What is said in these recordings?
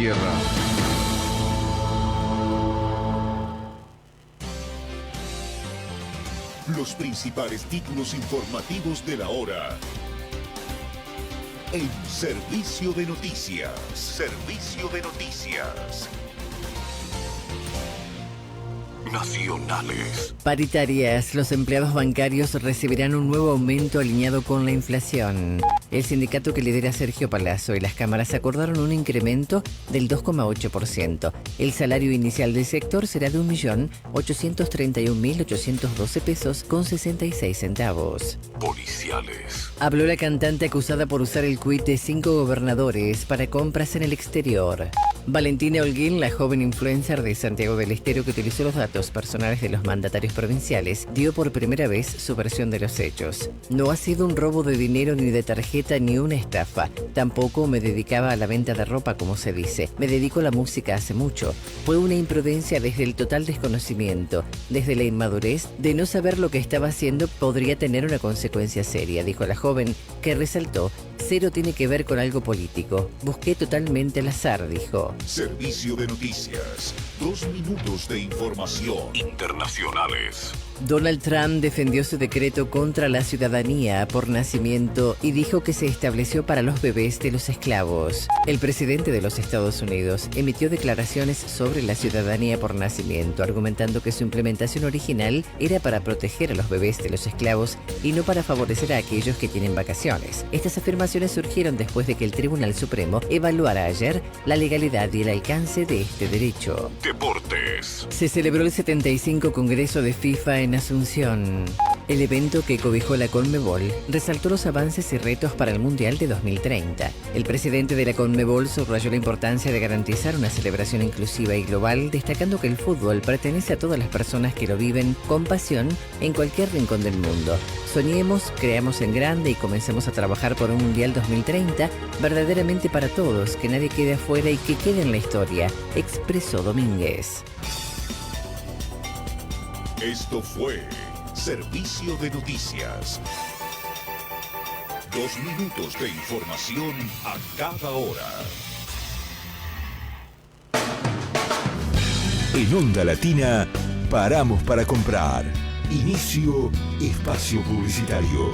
tierra. Los principales títulos informativos de la hora. En Servicio de Noticias. Servicio de Noticias. Nacionales. Paritarias. Los empleados bancarios recibirán un nuevo aumento alineado con la inflación. El sindicato que lidera Sergio Palazzo y las cámaras acordaron un incremento del 2,8%. El salario inicial del sector será de 1.831.812 pesos con 66 centavos. Policiales. Habló la cantante acusada por usar el tuit de 5 gobernadores para compras en el exterior. Valentina Holguín, la joven influencer de Santiago del Estero que utilizó los datos personales de los mandatarios provinciales, dio por primera vez su versión de los hechos. No ha sido un robo de dinero ni de tarjeta ni una estafa. Tampoco me dedicaba a la venta de ropa, como se dice. Me dedico a la música hace mucho. Fue una imprudencia desde el total desconocimiento, desde la inmadurez de no saber lo que estaba haciendo podría tener una consecuencia seria, dijo la joven, que resaltó: cero tiene que ver con algo político. Busqué totalmente al azar, dijo. Servicio de Noticias. 2 minutos de información. Internacionales. Donald Trump defendió su decreto contra la ciudadanía por nacimiento y dijo que se estableció para los bebés de los esclavos. El presidente de los Estados Unidos emitió declaraciones sobre la ciudadanía por nacimiento, argumentando que su implementación original era para proteger a los bebés de los esclavos y no para favorecer a aquellos que tienen vacaciones. Estas afirmaciones surgieron después de que el Tribunal Supremo evaluara ayer la legalidad y el alcance de este derecho. Deportes. Se celebró el 75 Congreso de FIFA en Asunción. El evento que cobijó la Conmebol resaltó los avances y retos para el Mundial de 2030. El presidente de la Conmebol subrayó la importancia de garantizar una celebración inclusiva y global, destacando que el fútbol pertenece a todas las personas que lo viven con pasión en cualquier rincón del mundo. Soñemos, creamos en grande y comencemos a trabajar por un Mundial 2030 verdaderamente para todos, que nadie quede afuera y que quede en la historia, expresó Domínguez. Esto fue Servicio de Noticias. 2 minutos de información a cada hora. En Onda Latina, paramos para comprar. Inicio espacio publicitario.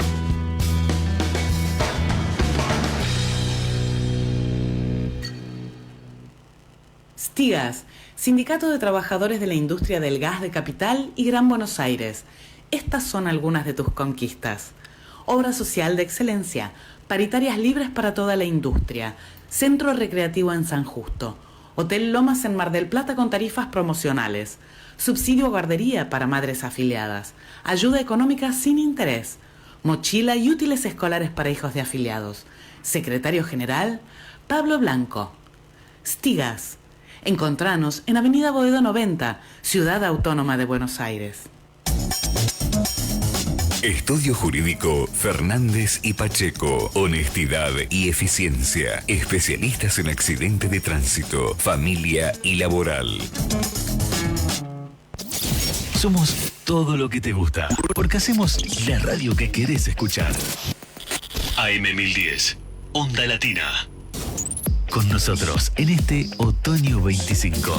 Stigas, Sindicato de Trabajadores de la Industria del Gas de Capital y Gran Buenos Aires. Estas son algunas de tus conquistas. Obra social de excelencia, paritarias libres para toda la industria, centro recreativo en San Justo, Hotel Lomas en Mar del Plata con tarifas promocionales, subsidio guardería para madres afiliadas, ayuda económica sin interés, mochila y útiles escolares para hijos de afiliados. Secretario General, Pablo Blanco. Stigas. Encontranos en Avenida Boedo 90, Ciudad Autónoma de Buenos Aires. Estudio Jurídico Fernández y Pacheco. Honestidad y eficiencia. Especialistas en accidente de tránsito, familia y laboral. Somos todo lo que te gusta, porque hacemos la radio que querés escuchar. AM1010, Onda Latina. Con nosotros en este otoño 25.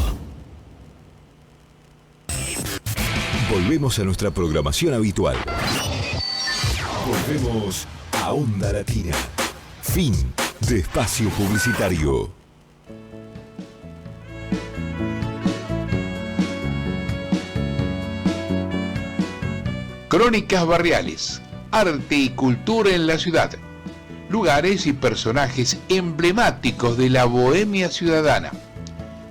Volvemos a nuestra programación habitual. Volvemos a Onda Latina. Fin de espacio publicitario. Crónicas barriales, arte y cultura en la ciudad. Lugares y personajes emblemáticos de la bohemia ciudadana.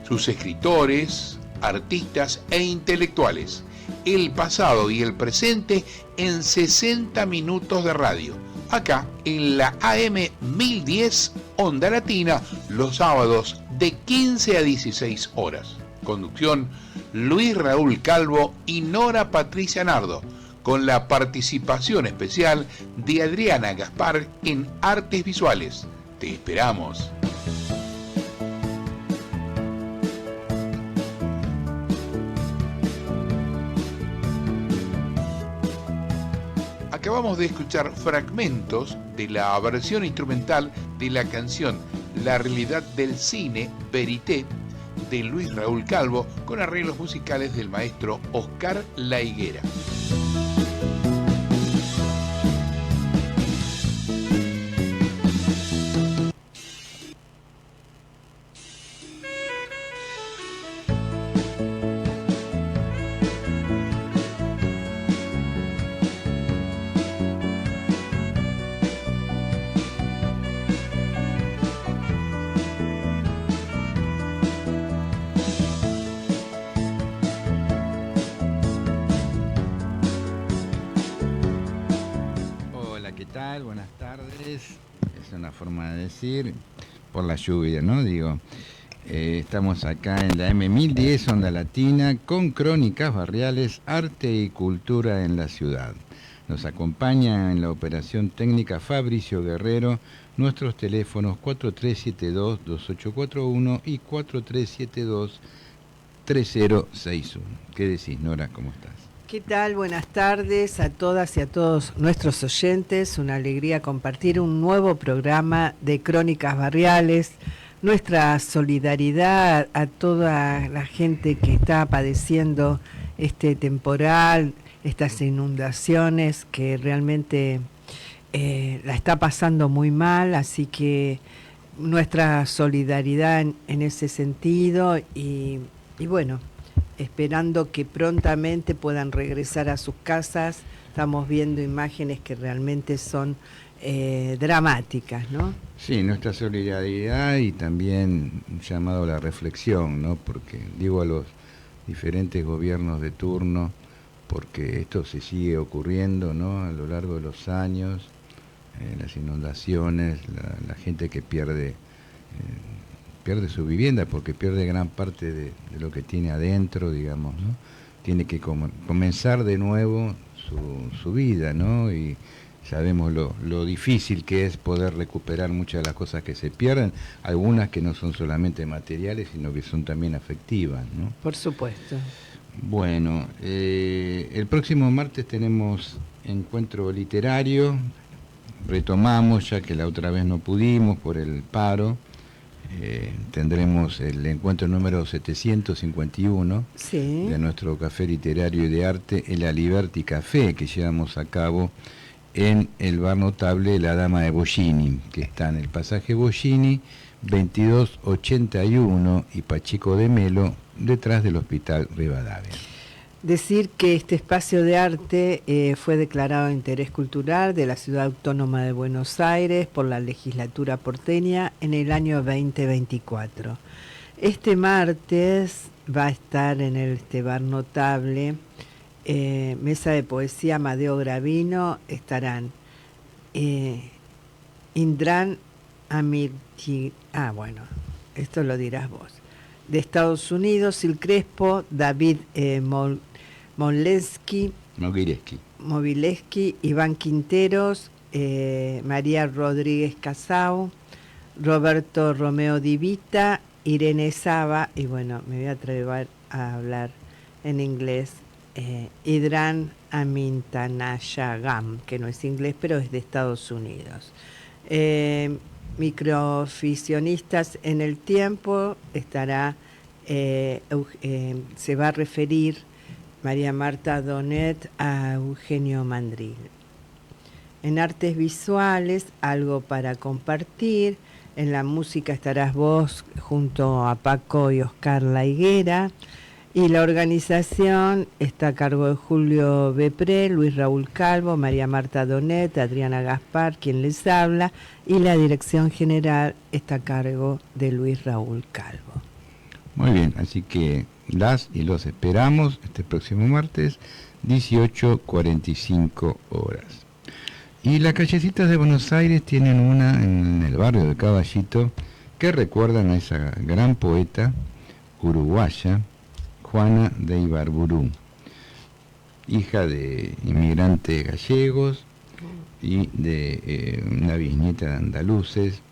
Sus escritores, artistas e intelectuales. El pasado y el presente en 60 minutos de radio. Acá en la AM 1010 Onda Latina, los sábados de 15 a 16 horas. Conducción Luis Raúl Calvo y Nora Patricia Nardo, con la participación especial de Adriana Gaspar en Artes Visuales. Te esperamos. Acabamos de escuchar fragmentos de la versión instrumental de la canción La realidad del cine, Verité, de Luis Raúl Calvo, con arreglos musicales del maestro Oscar La Higuera. Buenas tardes, es una forma de decir, por la lluvia, ¿no? Digo, estamos acá en la M1010 Onda Latina con Crónicas Barriales, Arte y Cultura en la Ciudad. Nos acompaña en la operación técnica Fabricio Guerrero, nuestros teléfonos 4372-2841 y 4372-3061. ¿Qué decís, Nora? ¿Cómo estás? ¿Qué tal? Buenas tardes a todas y a todos nuestros oyentes. Una alegría compartir un nuevo programa de Crónicas Barriales. Nuestra solidaridad a toda la gente que está padeciendo este temporal, estas inundaciones que realmente la está pasando muy mal. Así que nuestra solidaridad en ese sentido y bueno, esperando que prontamente puedan regresar a sus casas. Estamos viendo imágenes que realmente son dramáticas, ¿no? Sí, nuestra solidaridad y también un llamado a la reflexión, ¿no? Porque digo a los diferentes gobiernos de turno, porque esto se sigue ocurriendo, ¿no? A lo largo de los años, las inundaciones, la gente que pierde su vivienda porque pierde gran parte de lo que tiene adentro, digamos, ¿no? Tiene que comenzar de nuevo su vida, ¿no? Y sabemos lo difícil que es poder recuperar muchas de las cosas que se pierden, algunas que no son solamente materiales, sino que son también afectivas, ¿no? Por supuesto. Bueno, el próximo martes tenemos encuentro literario, retomamos, ya que la otra vez no pudimos por el paro. Tendremos el encuentro número 751 sí, de nuestro café literario y de arte, el Aliberti Café, que llevamos a cabo en el bar notable La Dama de Bollini, que está en el pasaje Bollini 2281 y Pacheco de Melo, detrás del Hospital Rivadavia. Decir que este espacio de arte fue declarado de interés cultural de la Ciudad Autónoma de Buenos Aires por la legislatura porteña en el año 2024. Este martes va a estar en este bar notable, mesa de poesía Amadeo Gravino, estarán Indran Amirchi, esto lo dirás vos, de Estados Unidos, Sil Crespo, David Mogileski, Iván Quinteros, María Rodríguez Casau, Roberto Romeo Divita, Irene Saba, y bueno, me voy a atrever a hablar en inglés, Idran Amintanashagam, que no es inglés, pero es de Estados Unidos. Microficionistas en el tiempo estará, se va a referir María Marta Donet a Eugenio Mandril. En artes visuales, algo para compartir. En la música estarás vos junto a Paco y Oscar La Higuera. Y la organización está a cargo de Julio Bepré, Luis Raúl Calvo, María Marta Donet, Adriana Gaspar, quien les habla, y la dirección general está a cargo de Luis Raúl Calvo. Muy bien, así que las y los esperamos este próximo martes, 18:45 horas. Y las callecitas de Buenos Aires tienen una en el barrio de Caballito que recuerdan a esa gran poeta uruguaya, Juana de Ibarburú, hija de inmigrantes gallegos y de una bisnieta de andaluces.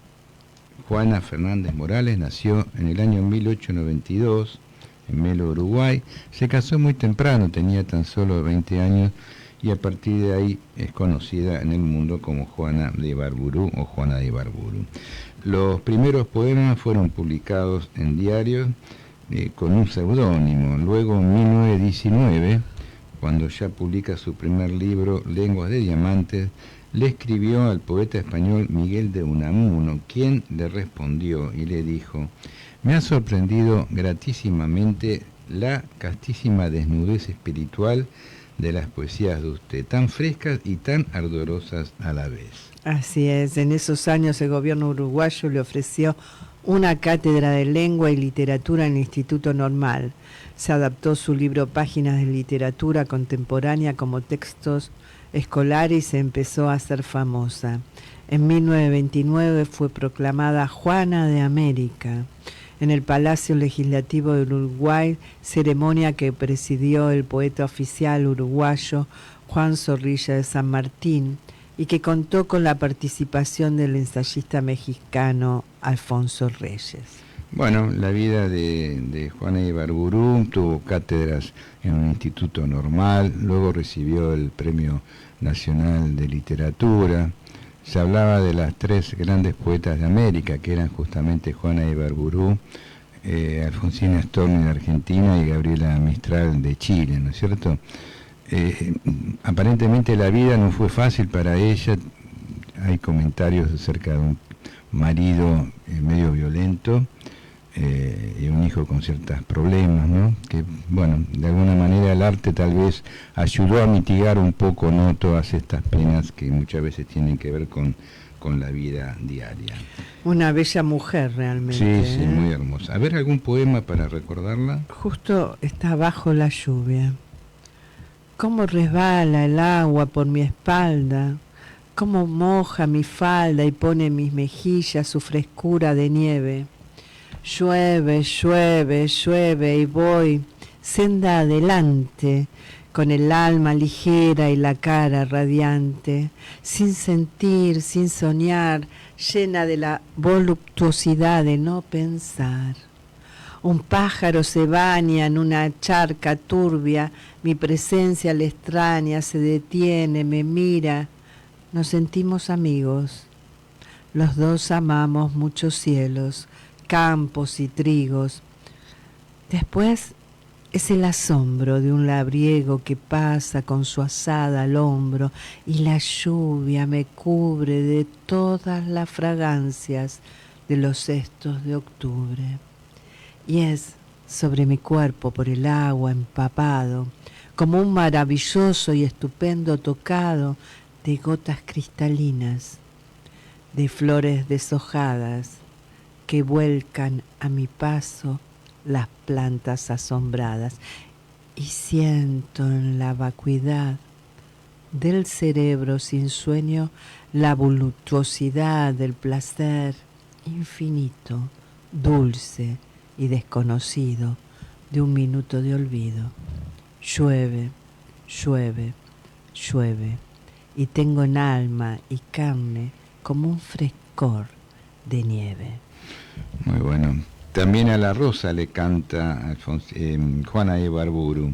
Juana Fernández Morales nació en el año 1892 en Melo, Uruguay. Se casó muy temprano, tenía tan solo 20 años y a partir de ahí es conocida en el mundo como Juana de Ibarburu o Juana de Ibarburu. Los primeros poemas fueron publicados en diarios con un seudónimo. Luego, en 1919, cuando ya publica su primer libro, Lenguas de Diamantes, le escribió al poeta español Miguel de Unamuno, quien le respondió y le dijo: me ha sorprendido gratísimamente la castísima desnudez espiritual de las poesías de usted, tan frescas y tan ardorosas a la vez. Así es, en esos años el gobierno uruguayo le ofreció una cátedra de lengua y literatura en el Instituto Normal. Se adaptó su libro Páginas de Literatura Contemporánea como textos escolares y se empezó a hacer famosa. En 1929 fue proclamada Juana de América en el Palacio Legislativo del Uruguay, ceremonia que presidió el poeta oficial uruguayo Juan Zorrilla de San Martín y que contó con la participación del ensayista mexicano Alfonso Reyes. Bueno, la vida de Juana de Ibarburu, tuvo cátedras en un instituto normal, luego recibió el Premio Nacional de Literatura. Se hablaba de las tres grandes poetas de América, que eran justamente Juana de Ibarburu, Alfonsina Storni de Argentina y Gabriela Mistral de Chile, ¿no es cierto? Aparentemente la vida no fue fácil para ella. Hay comentarios acerca de un marido medio violento y un hijo con ciertos problemas, ¿no? Que, bueno, de alguna manera el arte tal vez ayudó a mitigar un poco, ¿no?, todas estas penas que muchas veces tienen que ver con la vida diaria. Una bella mujer realmente. Sí, sí, muy hermosa. A ver, ¿algún poema para recordarla? Justo está bajo la lluvia. Cómo resbala el agua por mi espalda, cómo moja mi falda y pone en mis mejillas su frescura de nieve. Llueve, llueve, llueve y voy senda adelante, con el alma ligera y la cara radiante, sin sentir, sin soñar, llena de la voluptuosidad de no pensar. Un pájaro se baña en una charca turbia, mi presencia le extraña, se detiene, me mira, nos sentimos amigos. Los dos amamos muchos cielos, campos y trigos. Después es el asombro de un labriego que pasa con su azada al hombro y la lluvia me cubre de todas las fragancias de los cestos de octubre. Y es sobre mi cuerpo por el agua empapado, como un maravilloso y estupendo tocado de gotas cristalinas, de flores deshojadas que vuelcan a mi paso las plantas asombradas, y siento en la vacuidad del cerebro sin sueño la voluptuosidad del placer infinito, dulce y desconocido de un minuto de olvido. Llueve, llueve, llueve, y tengo en alma y carne como un frescor de nieve. Muy bueno. También a la rosa le canta Juana de Ibarburu.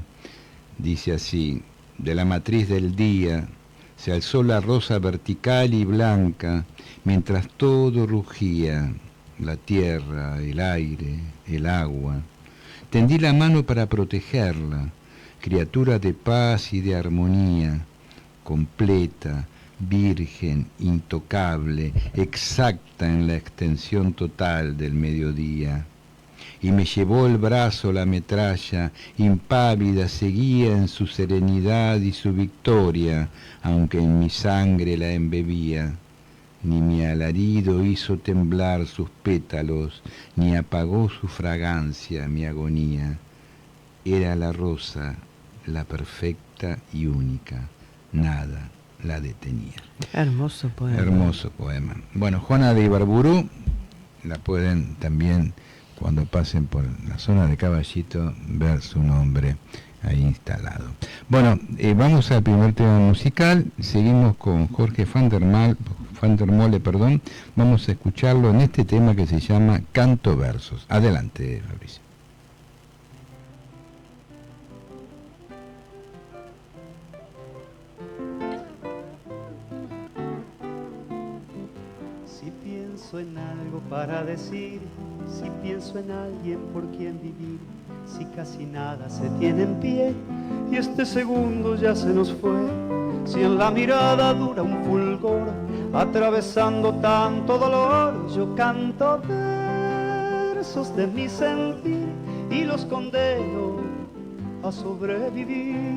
Dice así: de la matriz del día se alzó la rosa vertical y blanca, mientras todo rugía, la tierra, el aire, el agua. Tendí la mano para protegerla, criatura de paz y de armonía, completa, virgen, intocable, exacta en la extensión total del mediodía. Y me llevó el brazo la metralla, impávida seguía en su serenidad y su victoria, aunque en mi sangre la embebía. Ni mi alarido hizo temblar sus pétalos, ni apagó su fragancia mi agonía. Era la rosa, la perfecta y única, nada la detenía. Hermoso poema. Hermoso poema. Bueno, Juana de Ibarburu la pueden también, cuando pasen por la zona de Caballito, ver su nombre ahí instalado. Bueno, vamos al primer tema musical. Seguimos con Jorge van der Mole, vamos a escucharlo en este tema que se llama Canto Versos. Adelante, Fabricio. pienso en algo para decir, si pienso en alguien por quien vivir, si casi nada se tiene en pie y este segundo ya se nos fue, si en la mirada dura un fulgor, atravesando tanto dolor, yo canto versos de mi sentir y los condeno a sobrevivir.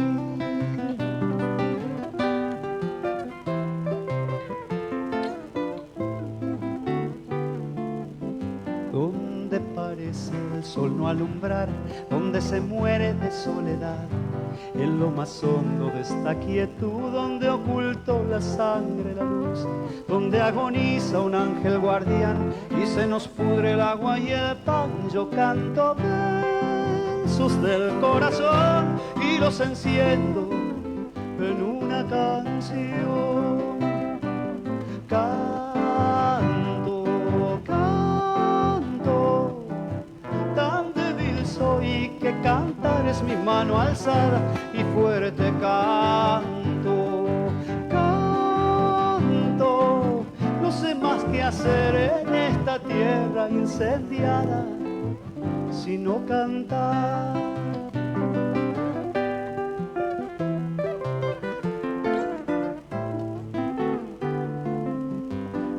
Donde parece el sol no alumbrar, donde se muere de soledad, en lo más hondo de esta quietud, donde ocultó la sangre la luz, donde agoniza un ángel guardián y se nos pudre el agua y el pan, yo canto versos del corazón y los enciendo en una canción. Canto, tan débil soy que cantar es mi mano alzada y fuerte canto, no sé más qué hacer en esta tierra incendiada, sino cantar.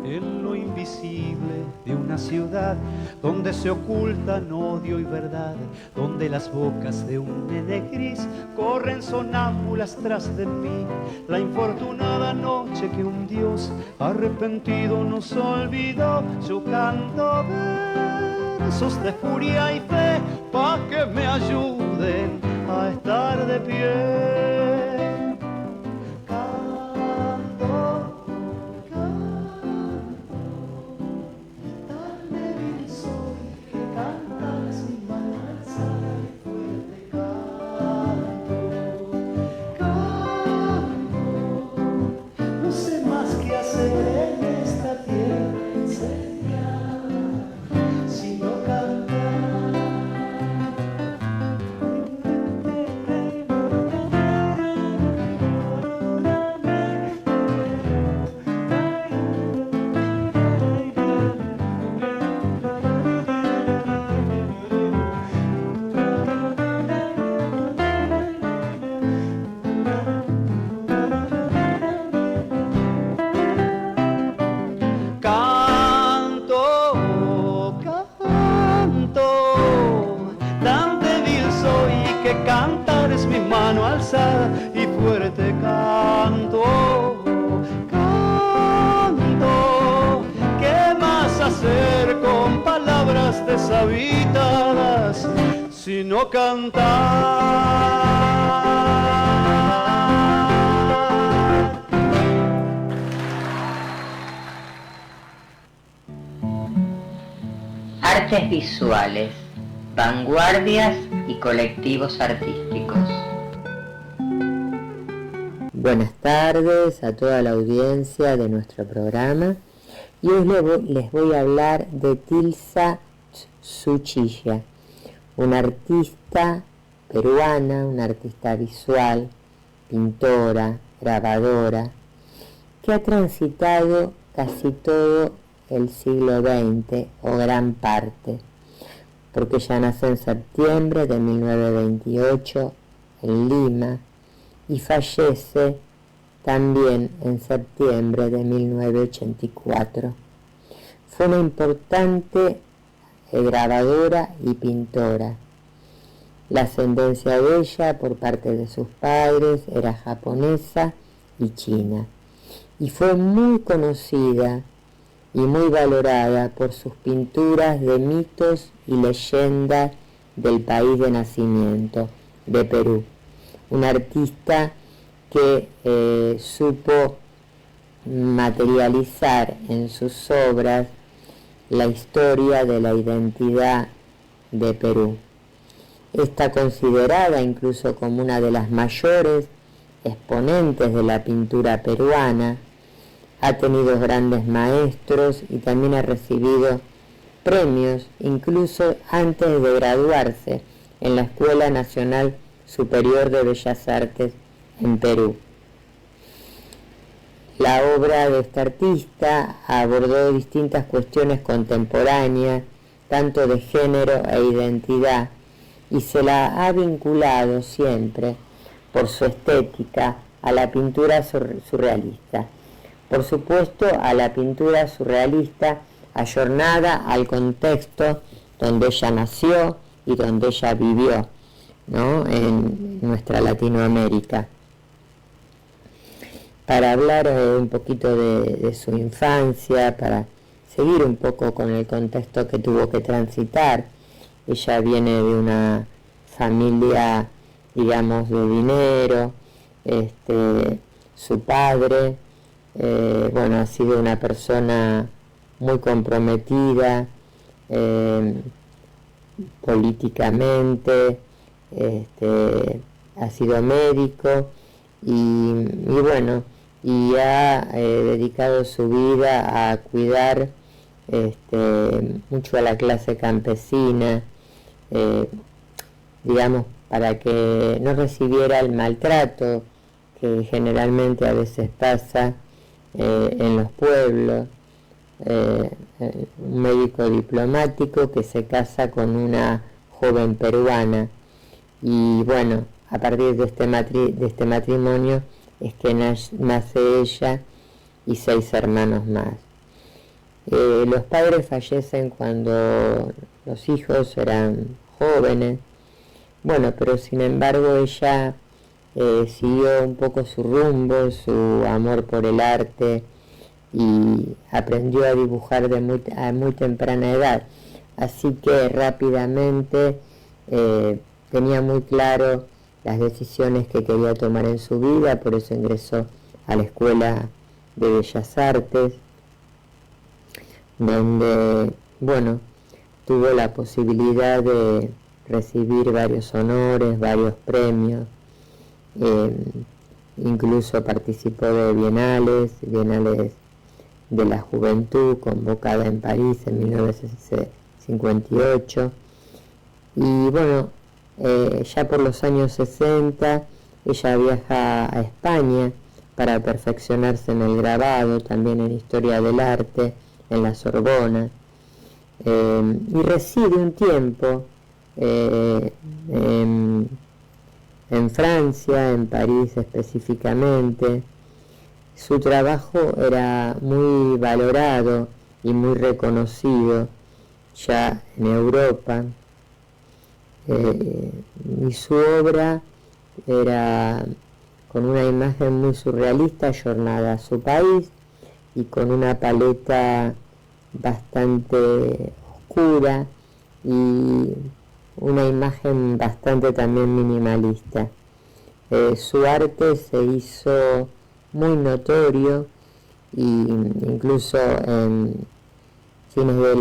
En lo invisible de una ciudad donde se ocultan odio y verdad, donde las bocas de un nene gris corren sonámbulas tras de mí, la infortunada noche que un Dios arrepentido nos olvidó, yo canto versos de furia y fe pa' que me ayuden a estar de pie. Y fuerte canto, ¿qué más hacer con palabras deshabitadas sino cantar? Artes visuales, vanguardias y colectivos artísticos. Buenas tardes a toda la audiencia de nuestro programa y hoy les voy a hablar de Tilsa Tsuchiya, una artista peruana, una artista visual, pintora, grabadora, que ha transitado casi todo el siglo XX o gran parte, porque ella nace en septiembre de 1928 en Lima, y fallece también en septiembre de 1984. Fue una importante grabadora y pintora. La ascendencia de ella por parte de sus padres era japonesa y china, y fue muy conocida y muy valorada por sus pinturas de mitos y leyendas del país de nacimiento, de Perú. Una artista que supo materializar en sus obras la historia de la identidad de Perú. Está considerada incluso como una de las mayores exponentes de la pintura peruana, ha tenido grandes maestros y también ha recibido premios, incluso antes de graduarse en la Escuela Nacional Superior de Bellas Artes en Perú. La obra de este artista abordó distintas cuestiones contemporáneas, tanto de género e identidad, y se la ha vinculado siempre, por su estética, a la pintura surrealista. Por supuesto, a la pintura surrealista ayornada al contexto donde ella nació y donde ella vivió, ¿no?, en nuestra Latinoamérica. Para hablar un poquito de su infancia, para seguir un poco con el contexto que tuvo que transitar. Ella viene de una familia, digamos, de dinero. Su padre, bueno, ha sido una persona muy comprometida políticamente, ha sido médico y bueno, y ha dedicado su vida a cuidar mucho a la clase campesina, digamos, para que no recibiera el maltrato que generalmente a veces pasa en los pueblos. Un médico diplomático que se casa con una joven peruana, y bueno, a partir de este matrimonio es que nace ella y 6 hermanos más. Los padres fallecen cuando los hijos eran jóvenes, bueno, pero sin embargo ella siguió un poco su rumbo, su amor por el arte, y aprendió a dibujar a muy temprana edad, así que rápidamente tenía muy claro las decisiones que quería tomar en su vida. Por eso ingresó a la Escuela de Bellas Artes, donde, bueno, tuvo la posibilidad de recibir varios honores, varios premios, incluso participó de bienales de la juventud, convocada en París en 1958, y bueno, ya por los años 60 ella viaja a España para perfeccionarse en el grabado, también en historia del arte, en la Sorbona, y reside un tiempo en Francia, en París específicamente. Su trabajo era muy valorado y muy reconocido ya en Europa, y su obra era con una imagen muy surrealista, ayornada a su país, y con una paleta bastante oscura y una imagen bastante también minimalista. Su arte se hizo muy notorio, y incluso en fines de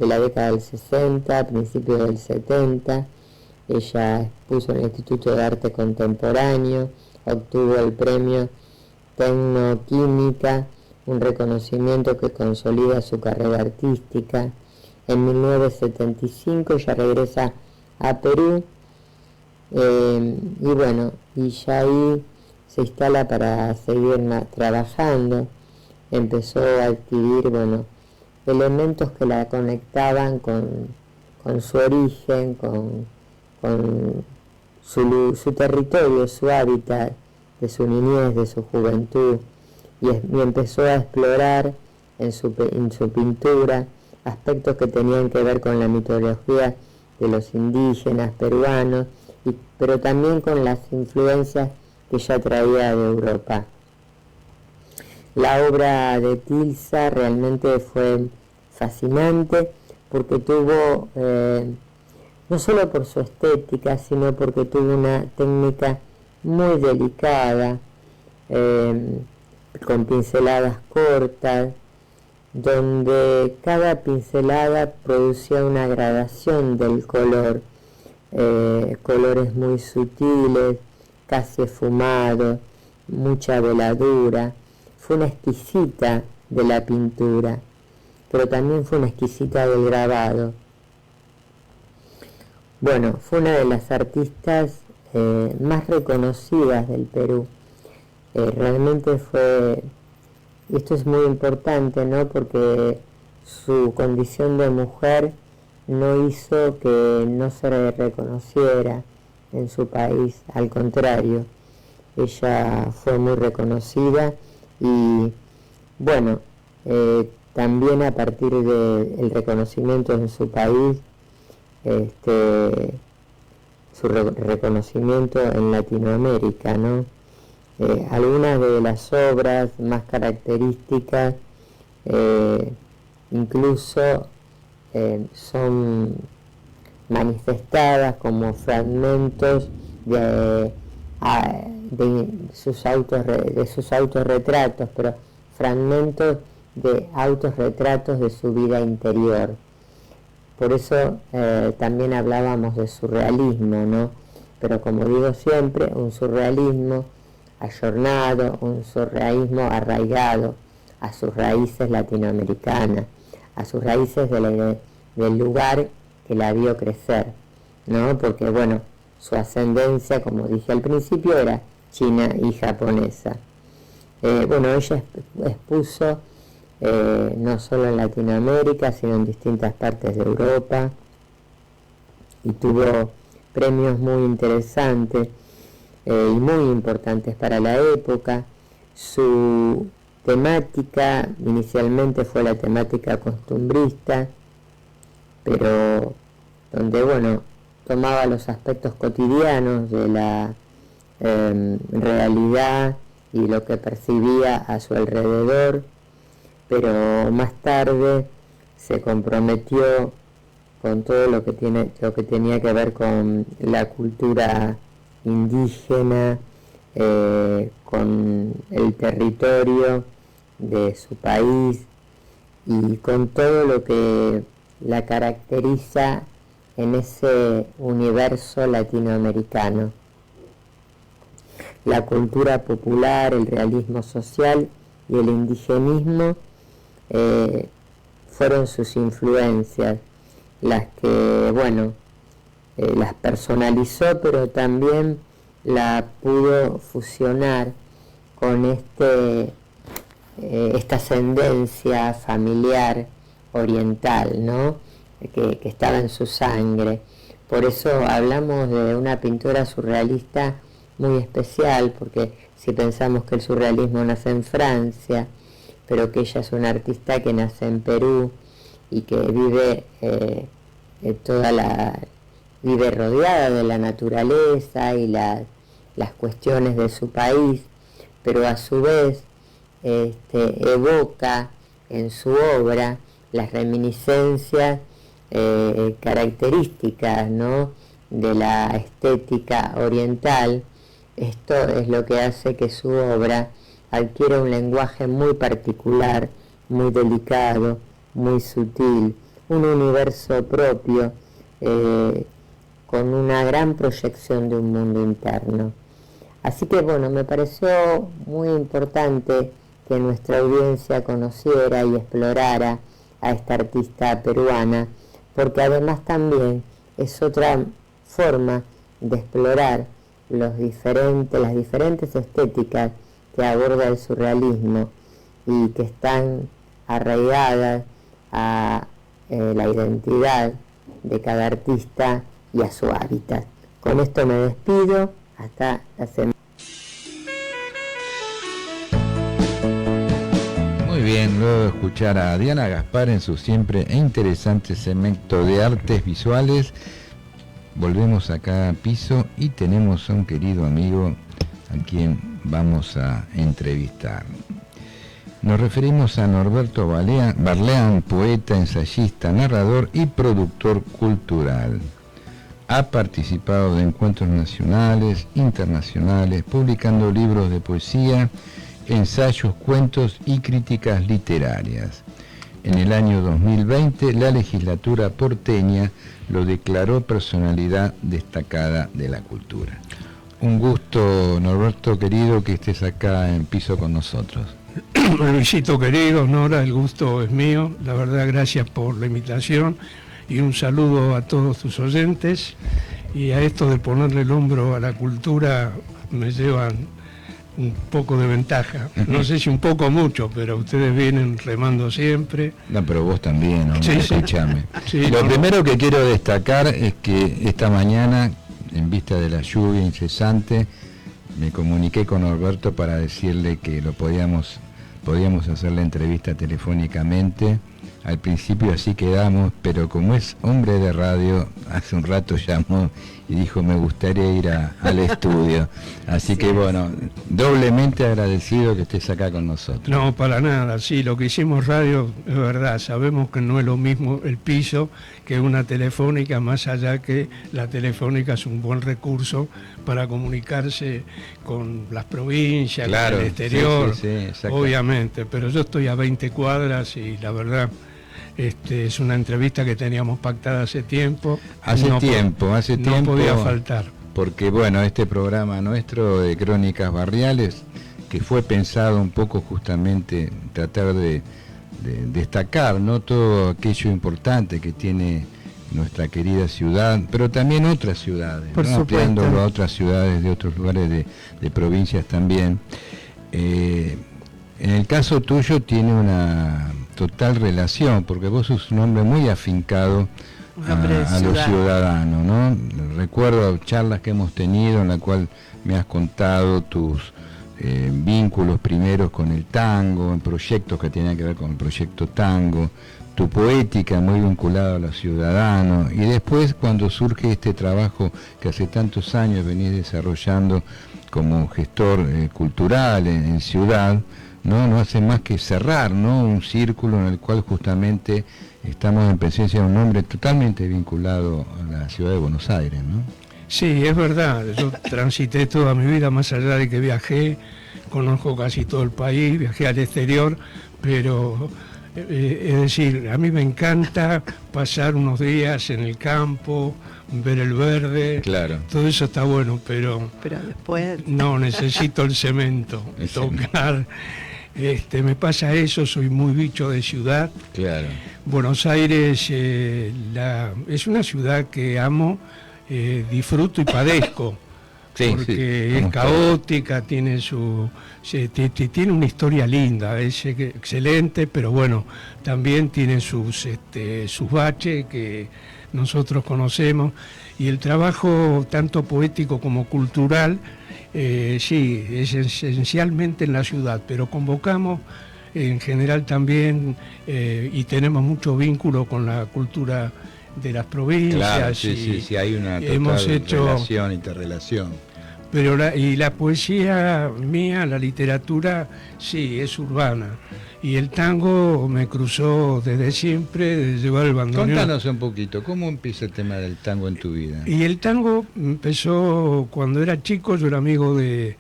la década del 60, principios del 70, ella expuso en el Instituto de Arte Contemporáneo, obtuvo el premio Tecnoquímica, un reconocimiento que consolida su carrera artística. En 1975 ella regresa a Perú, y bueno, y ya ahí se instala para seguir trabajando. Empezó a adquirir, bueno, elementos que la conectaban con su origen, con su territorio, su hábitat, de su niñez, de su juventud, y empezó a explorar en su pintura aspectos que tenían que ver con la mitología de los indígenas peruanos, pero también con las influencias que ella traía de Europa. La obra de Tilsa realmente fue fascinante, porque tuvo, no solo por su estética, sino porque tuvo una técnica muy delicada, con pinceladas cortas, donde cada pincelada producía una gradación del color, colores muy sutiles, casi esfumados, mucha veladura. Fue una exquisita de la pintura, pero también fue una exquisita del grabado. Bueno, fue una de las artistas más reconocidas del Perú. Realmente fue esto es muy importante, ¿no? Porque su condición de mujer no hizo que no se reconociera en su país, al contrario, ella fue muy reconocida y bueno, también a partir del reconocimiento en su país, su reconocimiento en Latinoamérica, ¿no? Algunas de las obras más características incluso son manifestadas como fragmentos de sus autorretratos, pero fragmentos de autorretratos de su vida interior. Por eso también hablábamos de surrealismo, ¿no? Pero como digo siempre, un surrealismo ayornado, un surrealismo arraigado a sus raíces latinoamericanas, a sus raíces del lugar que la vio crecer, ¿no? Porque bueno, su ascendencia, como dije al principio, era china y japonesa. Bueno, ella expuso no solo en Latinoamérica, sino en distintas partes de Europa, y tuvo premios muy interesantes y muy importantes para la época. Su temática inicialmente fue la temática costumbrista, pero donde, bueno, tomaba los aspectos cotidianos de la realidad y lo que percibía a su alrededor, pero más tarde se comprometió con todo lo que tenía que ver con la cultura indígena, con el territorio de su país y con todo lo que la caracteriza en ese universo latinoamericano. La cultura popular, el realismo social y el indigenismo fueron sus influencias, las que, bueno, las personalizó, pero también la pudo fusionar con esta ascendencia familiar oriental, ¿no? Que estaba en su sangre. Por eso hablamos de una pintora surrealista muy especial, porque si pensamos que el surrealismo nace en Francia, pero que ella es una artista que nace en Perú y que vive vive rodeada de la naturaleza y las cuestiones de su país, pero a su vez evoca en su obra las reminiscencias características, ¿no?, de la estética oriental. Esto es lo que hace que su obra adquiera un lenguaje muy particular, muy delicado, muy sutil, un universo propio, con una gran proyección de un mundo interno. Así que bueno, me pareció muy importante que nuestra audiencia conociera y explorara a esta artista peruana, porque además también es otra forma de explorar las diferentes estéticas que aborda el surrealismo y que están arraigadas a la identidad de cada artista y a su hábitat. Con esto me despido, hasta la semana. Muy bien, luego de escuchar a Diana Gaspar en su siempre interesante segmento de artes visuales, volvemos acá a piso y tenemos a un querido amigo a quien vamos a entrevistar. Nos referimos a Norberto Barleán, poeta, ensayista, narrador y productor cultural. Ha participado de encuentros nacionales, internacionales, publicando libros de poesía, ensayos, cuentos y críticas literarias. En el año 2020, la legislatura porteña lo declaró personalidad destacada de la cultura. Un gusto, Norberto querido, que estés acá en piso con nosotros. Luisito querido, Nora, el gusto es mío. La verdad, gracias por la invitación y un saludo a todos tus oyentes. Y a esto de ponerle el hombro a la cultura me llevan un poco de ventaja. No sé si un poco o mucho, pero ustedes vienen remando siempre. No, pero vos también, ¿no? Sí, Escuchame. Sí, Lo primero que quiero destacar es que esta mañana, en vista de la lluvia incesante, me comuniqué con Norberto para decirle que podíamos hacer la entrevista telefónicamente. Al principio así quedamos, pero como es hombre de radio, hace un rato llamó y dijo me gustaría ir al estudio. Así Sí, que bueno, doblemente agradecido que estés acá con nosotros. No, para nada, sí, lo que hicimos radio es verdad, sabemos que no es lo mismo el piso que una telefónica, más allá que la telefónica es un buen recurso para comunicarse con las provincias, Claro, con el exterior, sí, exacto. obviamente, pero yo estoy a 20 cuadras y la verdad es una entrevista que teníamos pactada hace tiempo. Hace tiempo. No podía faltar. Porque bueno, este programa nuestro de Crónicas Barriales, que fue pensado un poco justamente tratar de destacar, ¿no?, todo aquello importante que tiene nuestra querida ciudad, pero también otras ciudades, Por ¿no?, supuesto. ampliándolo a otras ciudades de otros lugares de provincias también. En el caso tuyo tiene una total relación, porque vos sos un hombre muy afincado a los ciudadanos, ¿no? Recuerdo charlas que hemos tenido en la cual me has contado tus vínculos primeros con el tango, en proyectos que tenían que ver con el proyecto tango, tu poética muy vinculada a los ciudadanos, y después cuando surge este trabajo que hace tantos años venís desarrollando como gestor cultural en ciudad, no hace más que cerrar, ¿no?, un círculo en el cual justamente estamos en presencia de un hombre totalmente vinculado a la ciudad de Buenos Aires, ¿no? Sí, es verdad, yo transité toda mi vida, más allá de que viajé, conozco casi todo el país, viajé al exterior, pero es decir, a mí me encanta pasar unos días en el campo, ver el verde, Claro. todo eso está bueno, pero después no, necesito el cemento, tocar. Me pasa eso, soy muy bicho de ciudad. Claro. Buenos Aires es una ciudad que amo, disfruto y padezco. Sí, porque sí, es caótica, tiene tiene una historia linda, es excelente, pero bueno, también tiene sus baches que nosotros conocemos, y el trabajo tanto poético como cultural, sí, es esencialmente en la ciudad, pero convocamos en general también y tenemos mucho vínculo con la cultura de las provincias. Claro, sí, hay una total hemos hecho relación, interrelación. Pero la poesía mía, la literatura, sí, es urbana. Y el tango me cruzó desde siempre, desde llevar el bandoneón. Contanos un poquito, ¿cómo empieza el tema del tango en tu vida? Y el tango empezó cuando era chico, yo era amigo de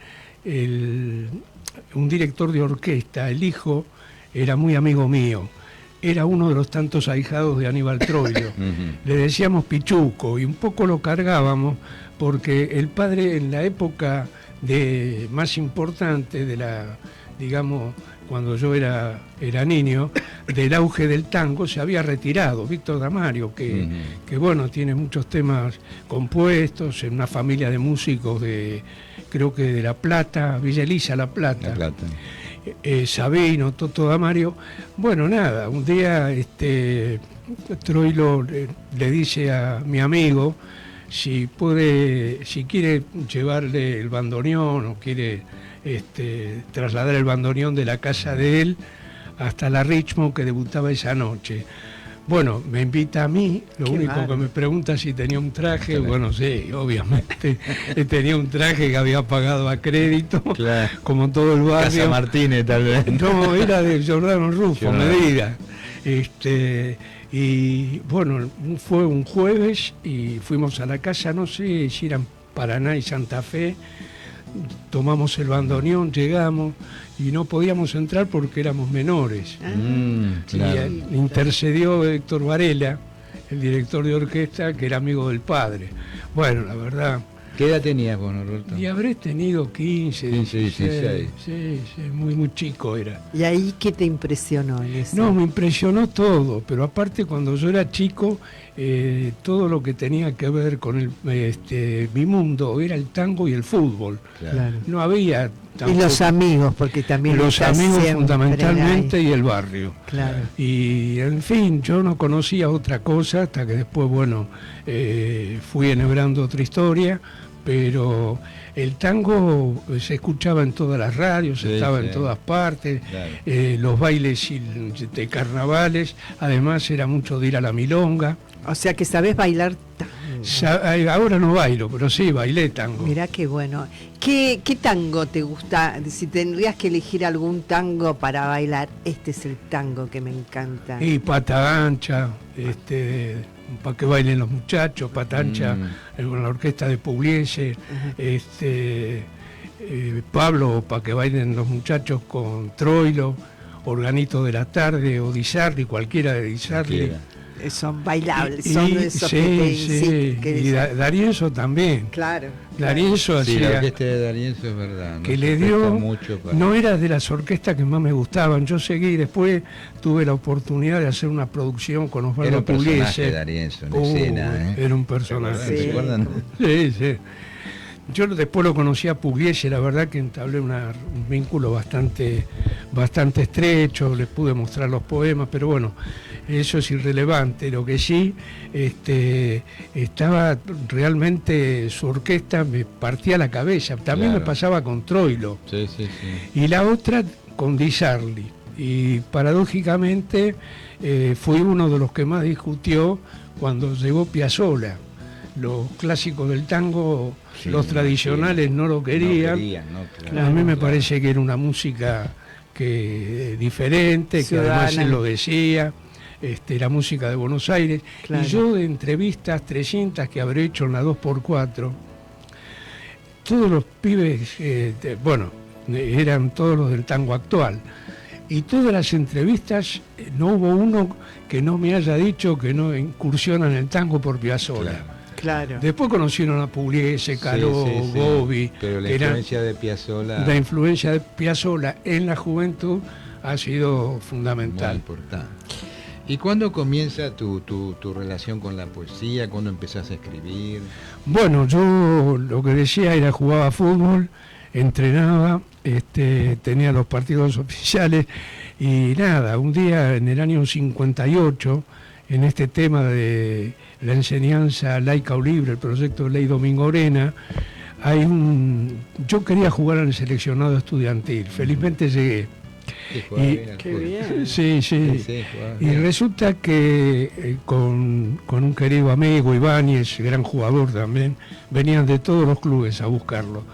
un director de orquesta, el hijo era muy amigo mío. Era uno de los tantos ahijados de Aníbal Troilo. Le decíamos Pichuco y un poco lo cargábamos porque el padre en la época más importante digamos, cuando yo era niño, del auge del tango, se había retirado, Víctor Damario, que bueno, tiene muchos temas compuestos, en una familia de músicos creo que de La Plata, Villa Elisa, La Plata. Sabino, Toto Damario. Bueno, nada, un día Troilo le dice a mi amigo si quiere llevarle el bandoneón o quiere trasladar el bandoneón de la casa de él hasta la Richmond, que debutaba esa noche. Bueno, me invita a mí, lo único que me pregunta si tenía un traje, bueno, sí, obviamente, tenía un traje que había pagado a crédito, claro, como todo el barrio. Casa Martínez, tal vez. No, era de Giordano Rufo, medida. Y bueno, fue un jueves y fuimos a la casa, no sé si eran Paraná y Santa Fe, tomamos el bandoneón, llegamos y no podíamos entrar porque éramos menores. Claro. Y intercedió Héctor Varela, el director de orquesta, que era amigo del padre. Bueno, la verdad... ¿Qué edad tenías vos, Norberto? Y habré tenido 15, 16. Sí, muy chico era. ¿Y ahí qué te impresionó en eso? No, me impresionó todo, pero aparte cuando yo era chico todo lo que tenía que ver con mi mundo era el tango y el fútbol. Claro. No había tampoco, y los amigos, porque también los amigos fundamentalmente ahí. Y el barrio. Claro. Y en fin, yo no conocía otra cosa hasta que después, bueno, fui enhebrando otra historia, pero el tango se escuchaba en todas las radios, estaba en todas partes, claro. Los bailes de carnavales, además era mucho de ir a la milonga. O sea que sabés bailar tango. Ahora no bailo, pero sí, bailé tango. Mirá qué bueno. ¿Qué tango te gusta? Si tendrías que elegir algún tango para bailar, este es el tango que me encanta. Y Pata Ancha, para que bailen los muchachos, Pata Ancha, con la orquesta de Pugliese, Pablo, para que bailen los muchachos con Troilo, Organito de la Tarde o Di Sarli, cualquiera de Di Sarli. Son bailables, son esos que te y D'Arienzo también. Claro. D'Arienzo sí, hacía, la orquesta de D'Arienzo es verdad. Que le dio, no era de las orquestas que más me gustaban. Yo seguí, después tuve la oportunidad de hacer una producción con Osvaldo Pugliese. D'Arienzo en escena, Era un personaje. ¿Se acuerdan? Sí. Yo después lo conocí a Pugliese, la verdad que entablé un vínculo bastante estrecho, les pude mostrar los poemas, pero bueno, eso es irrelevante. Lo que sí, estaba realmente, su orquesta me partía la cabeza. También me pasaba con Troilo. Sí. Y la otra con Di Sarli. Y paradójicamente fui uno de los que más discutió cuando llegó Piazzolla. Los clásicos del tango, los tradicionales no lo querían. A mí me parece que era una música diferente, que además él lo decía. La música de Buenos Aires, y yo de entrevistas 300 que habré hecho en la 2x4, todos los pibes, eran todos los del tango actual, y todas las entrevistas no hubo uno que no me haya dicho que no incursiona en el tango por Piazzolla. Claro. Después conocieron a Pugliese, Caló, Gobi, pero la influencia de Piazzolla. La influencia de Piazzolla en la juventud ha sido fundamental. Muy importante. ¿Y cuándo comienza tu relación con la poesía? ¿Cuándo empezás a escribir? Bueno, yo lo que decía era jugaba fútbol, entrenaba, tenía los partidos oficiales y nada, un día en el año 58, en este tema de la enseñanza laica o libre, el proyecto de ley Domingo Orena, yo quería jugar en el seleccionado estudiantil, felizmente llegué. Qué bien. Sí. Y resulta que con un querido amigo, Ibáñez, gran jugador también, venían de todos los clubes a buscarlo,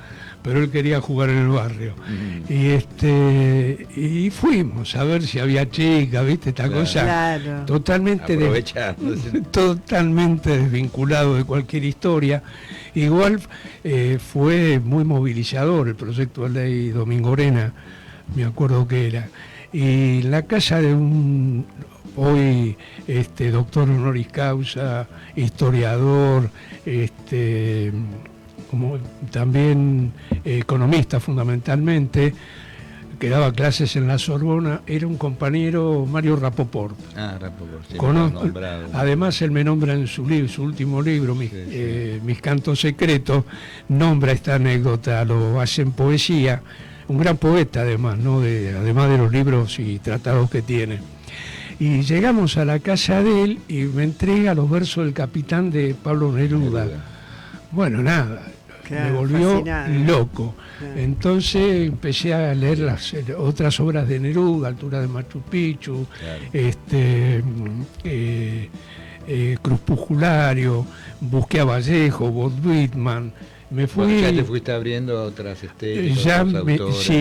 pero él quería jugar en el barrio. Y fuimos a ver si había chicas, ¿viste? Esta cosa totalmente desvinculado de cualquier historia. Igual fue muy movilizador el proyecto de ley Domingo Orena, me acuerdo que era. Y en la casa de un hoy doctor honoris causa, historiador, como también economista fundamentalmente, que daba clases en la Sorbona, era un compañero, Mario Rapoport. Rapoport, sí, además él me nombra en su último libro, Mis Cantos Secretos, nombra esta anécdota, lo hace en poesía, un gran poeta además, ¿no? Además de los libros y tratados que tiene. Y llegamos a la casa de él y me entrega los versos del Capitán de Pablo Neruda. Bueno, nada, me volvió loco. Entonces empecé a leer las otras obras de Neruda, Altura de Machu Picchu, Crepusculario, busqué a Vallejo, Walt Whitman. Me fui, ya te fuiste abriendo a otras estéticas,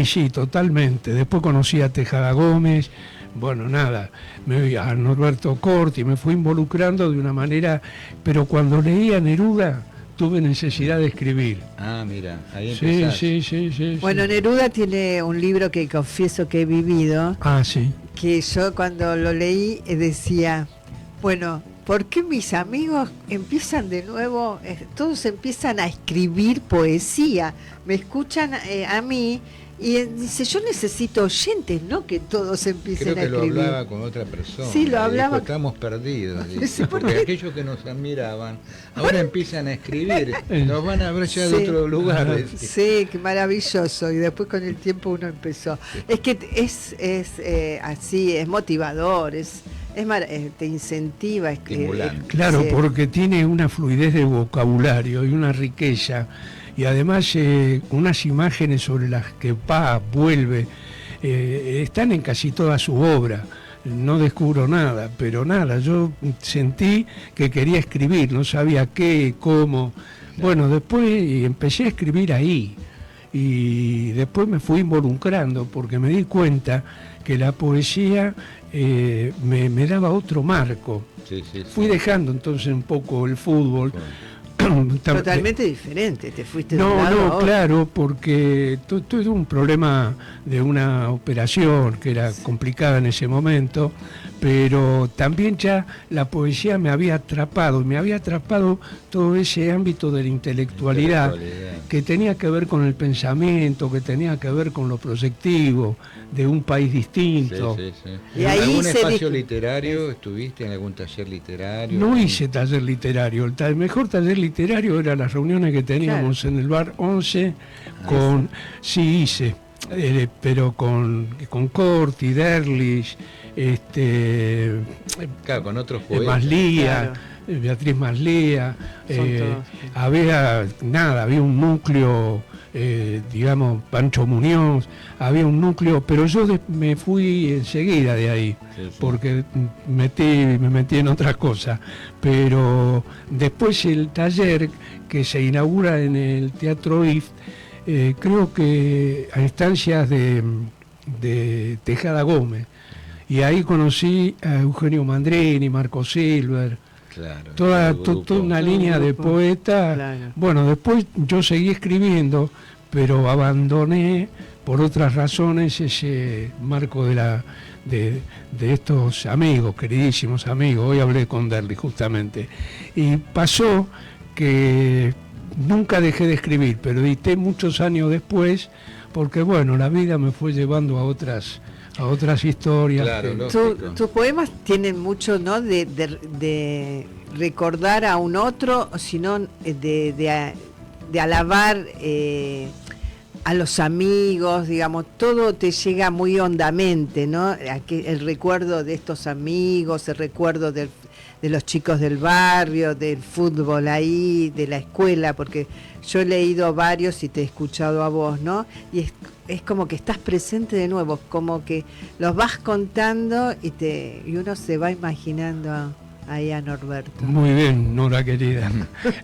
sí, totalmente. Después conocí a Tejada Gómez, bueno, nada, a Norberto Corti, me fui involucrando de una manera, pero cuando leía Neruda tuve necesidad de escribir. Mira, ahí empezás. Sí. Bueno, Neruda tiene un libro que confieso que he vivido, que yo cuando lo leí decía, bueno, ¿por qué mis amigos empiezan de nuevo, todos empiezan a escribir poesía? Me escuchan a mí Y dice, yo necesito oyentes, no que todos empiecen a escribir. Creo que lo hablaba con otra persona. Sí, lo hablaba. Dijo, estamos perdidos. Dice, Sí, porque aquellos que nos admiraban, ahora empiezan a escribir, nos van a ver ya de otros lugares. Sí, qué maravilloso. Y después con el tiempo uno empezó. Es que es así, es motivador, te incentiva. Claro, porque tiene una fluidez de vocabulario y una riqueza. Y además unas imágenes sobre las que vuelve, están en casi toda su obra. No descubro nada, pero nada, yo sentí que quería escribir, no sabía qué, cómo. Bueno, después empecé a escribir ahí y después me fui involucrando porque me di cuenta que la poesía me daba otro marco. Fui dejando entonces un poco el fútbol. Totalmente diferente, te fuiste de No, un lado a otro. claro, porque tuve un problema de una operación que era complicada en ese momento, pero también ya la poesía me había atrapado todo ese ámbito de la intelectualidad que tenía que ver con el pensamiento, que tenía que ver con lo proyectivo de un país distinto. Y ahí ¿En algún espacio literario estuviste, en algún taller literario? No hice taller literario, el mejor taller literario eran las reuniones que teníamos en el bar 11 con, sí hice, pero con Corti, Derlich, claro, con otros poetas. Maslía, Beatriz Maslía, había un núcleo, digamos, Pancho Muñoz, había un núcleo, pero yo me fui enseguida de ahí, porque me metí en otras cosas. Pero después el taller que se inaugura en el Teatro IF, creo que a instancias de Tejada Gómez, y ahí conocí a Eugenio Mandrini, Marco Silver, toda una línea de poetas. Bueno, después yo seguí escribiendo, pero abandoné por otras razones ese marco de estos amigos, queridísimos amigos. Hoy hablé con Derli justamente, y pasó que nunca dejé de escribir, pero edité muchos años después, porque bueno, la vida me fue llevando a otras historias. Claro, tus poemas tienen mucho, ¿no?, de recordar a un otro, sino de alabar a los amigos, digamos, todo te llega muy hondamente, ¿no? El recuerdo de estos amigos, el recuerdo de los chicos del barrio, del fútbol ahí, de la escuela, porque yo he leído varios y te he escuchado a vos, ¿no? Y es como que estás presente de nuevo, como que los vas contando y uno se va imaginando ahí a Norberto. Muy bien, Nora querida.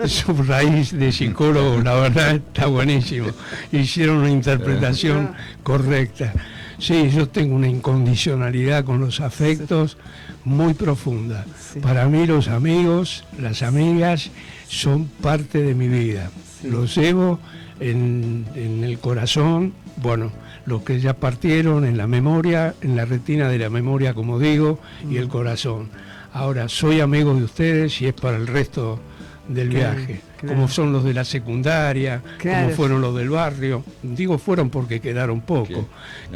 Su raíz de psicólogo, la verdad, está buenísimo. Hicieron una interpretación correcta. Sí, yo tengo una incondicionalidad con los afectos muy profunda. Para mí los amigos, las amigas, son parte de mi vida. Los llevo en el corazón, bueno, los que ya partieron, en la memoria, en la retina de la memoria, como digo, y el corazón. Ahora, soy amigo de ustedes y es para el resto del viaje, como son los de la secundaria, como fueron los del barrio. Digo fueron porque quedaron pocos.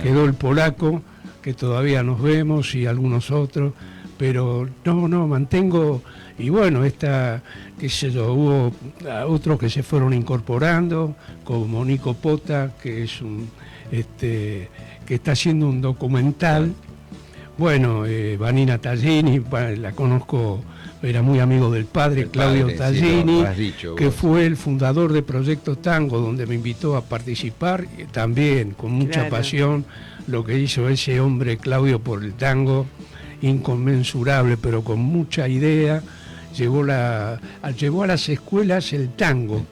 Quedó el polaco, que todavía nos vemos, y algunos otros, pero no, mantengo. Y bueno, qué sé yo, hubo otros que se fueron incorporando, como Nico Pota, que es que está haciendo un documental. Bueno, Vanina Tallini, la conozco, era muy amigo del padre, Claudio Tallini, que fue el fundador de Proyecto Tango, donde me invitó a participar, también con mucha pasión, lo que hizo ese hombre Claudio por el tango, inconmensurable, pero con mucha idea. Llevó a las escuelas el tango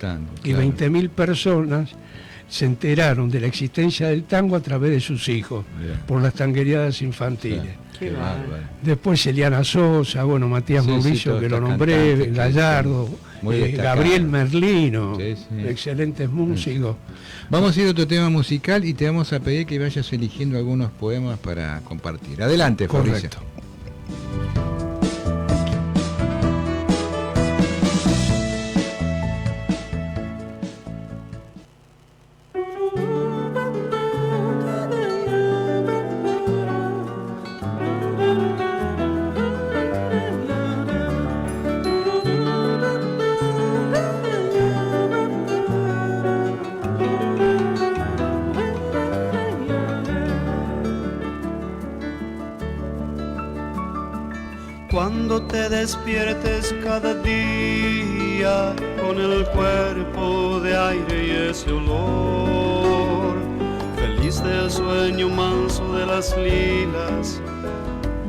y 20.000 personas se enteraron de la existencia del tango a través de sus hijos, por las tanguereadas infantiles. Qué bárbaro. Después Eliana Sosa, bueno, Matías Mauricio, que lo nombré, Gallardo, Gabriel Merlino, excelentes músicos. Vamos a ir a otro tema musical y te vamos a pedir que vayas eligiendo algunos poemas para compartir. Adelante, Fabricio. Correcto. cuando te despiertes cada día con el cuerpo de aire y ese olor, feliz del sueño manso de las lilas,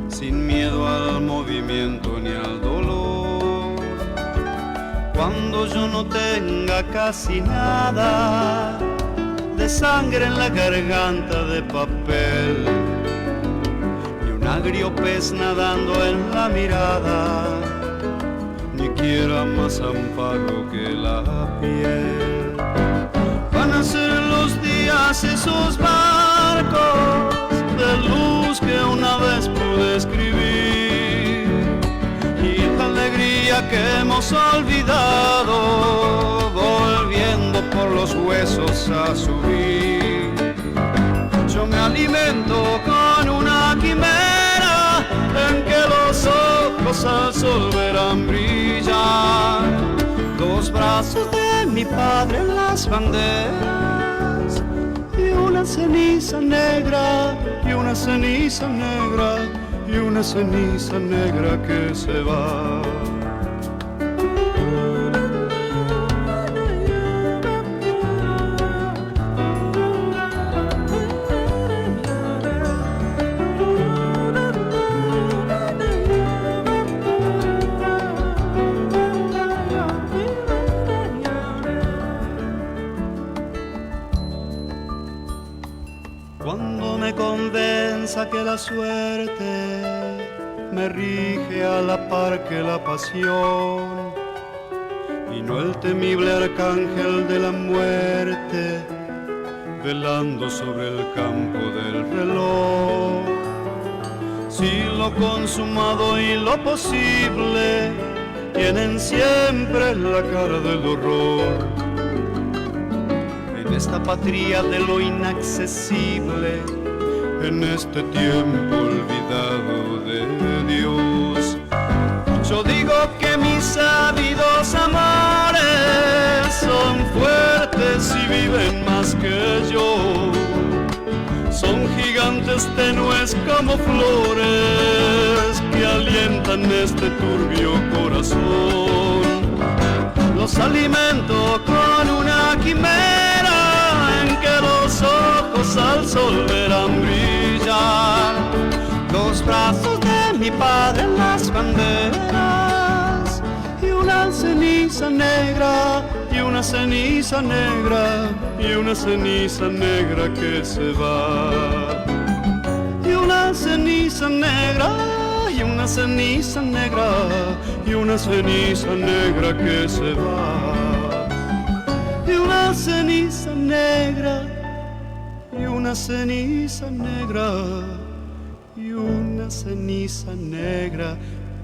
sin miedo al movimiento ni al dolor. Cuando yo no tenga casi nada de sangre en la garganta de papel, ni un agrio pez nadando en la mirada, ni quiera más amparo que la piel. Van a ser los días esos barcos de luz que una vez pude escribir, y la alegría que hemos olvidado, volviendo por los huesos a subir. Yo me alimento con una quimera en que los ojos al sol verán brillar dos brazos de mi padre en las banderas, y una ceniza negra, y una ceniza negra, y una ceniza negra que se va. Que la suerte me rige a la par que la pasión, y no el temible arcángel de la muerte velando sobre el campo del reloj. Si lo consumado y lo posible tienen siempre la cara del horror, en esta patria de lo inaccesible, en este tiempo olvidado de Dios, yo digo que mis ávidos amores son fuertes y viven más que yo. Son gigantes tenues como flores que alientan este turbio corazón. Los alimento con una quimera en que los ojos al sol verán brillar los brazos de mi padre en las banderas, y una ceniza negra, y una ceniza negra, y una ceniza negra que se va, y una ceniza negra, y una ceniza negra, y una ceniza negra que se va, y una ceniza negra, y una ceniza negra, y una ceniza negra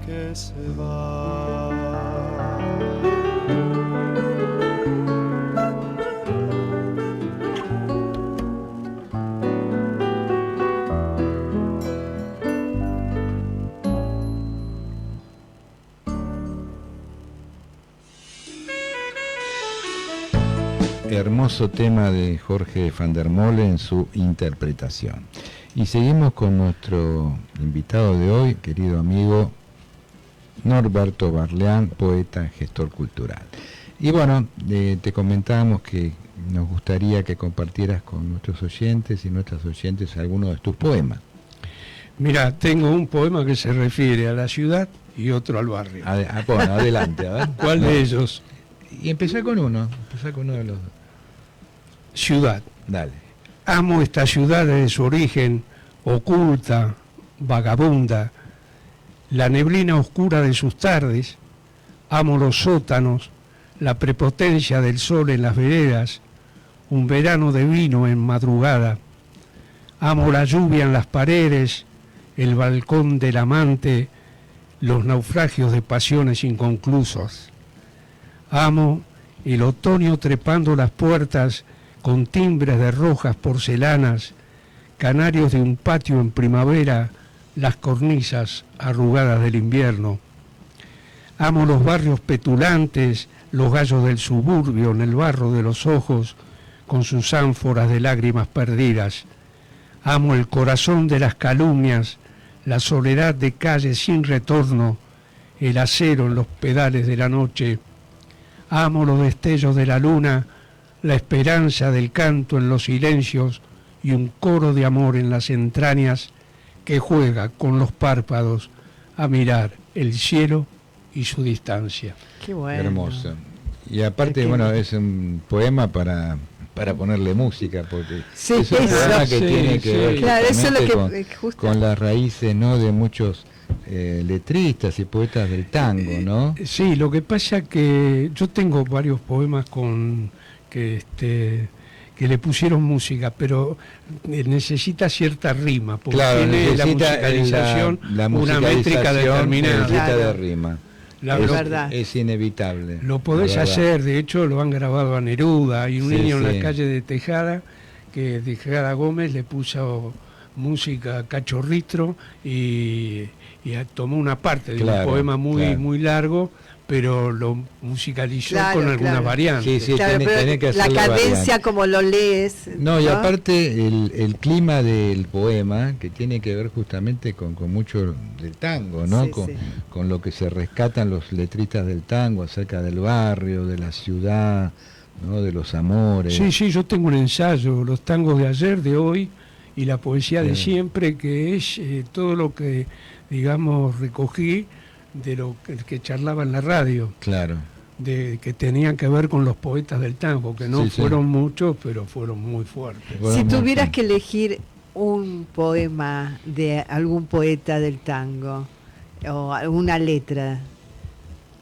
que se va. Hermoso tema de Jorge van der Molen en su interpretación. Y seguimos con nuestro invitado de hoy, querido amigo Norberto Barleán, poeta, gestor cultural. Y bueno, te comentábamos que nos gustaría que compartieras con nuestros oyentes y nuestras oyentes algunos de tus poemas. Mira, tengo un poema que se refiere a la ciudad y otro al barrio. Bueno, adelante, a ver. ¿Cuál de ellos? Y empezá con uno de los dos. Ciudad. Dale. Amo esta ciudad desde su origen, oculta, vagabunda, la neblina oscura de sus tardes. Amo los sótanos, la prepotencia del sol en las veredas, un verano de vino en madrugada. Amo la lluvia en las paredes, el balcón del amante, los naufragios de pasiones inconclusos. Amo el otoño trepando las puertas con timbres de rojas porcelanas, canarios de un patio en primavera, las cornisas arrugadas del invierno. Amo los barrios petulantes, los gallos del suburbio en el barro de los ojos, con sus ánforas de lágrimas perdidas. Amo el corazón de las calumnias, la soledad de calles sin retorno, el acero en los pedales de la noche. Amo los destellos de la luna, la esperanza del canto en los silencios y un coro de amor en las entrañas que juega con los párpados a mirar el cielo y su distancia. Qué bueno. Hermoso. Y aparte, bueno, es un poema para ponerle música, porque Sí, es un eso. poema que Sí, tiene que sí. ver Claro, eso es lo justamente que justo. con las raíces, ¿no?, de muchos letristas y poetas del tango, ¿no? Sí, lo que pasa que yo tengo varios poemas que le pusieron música, pero necesita cierta rima, porque Claro, tiene la necesita musicalización, la una métrica determinada. necesita Claro. de rima. La Es lo- verdad. Es inevitable. Lo podés la verdad. hacer, de hecho lo han grabado a Neruda. Hay un Sí, niño en sí. la calle de Tejada, que Tejada Gómez le puso música a Cachorristro y tomó una parte de Claro, un poema muy, claro. muy largo, pero lo musicalizó Claro, con algunas claro. variantes. Sí, sí, Claro, tenés pero que la hacerle cadencia variante. como lo lees. No, y aparte el clima del poema, que tiene que ver justamente con mucho del tango, ¿no? Sí, con, sí. con lo que se rescatan los letristas del tango acerca del barrio, de la ciudad, ¿no?, de los amores. Sí, sí, yo tengo un ensayo, los tangos de ayer, de hoy, y la poesía de Sí. siempre, que es todo lo que, digamos, recogí de lo que charlaba en la radio, Claro. que tenían que ver con los poetas del tango, que no Sí, sí. fueron muchos, pero fueron muy fuertes. Bueno, Si muy tuvieras bien. que elegir un poema de algún poeta del tango o alguna letra,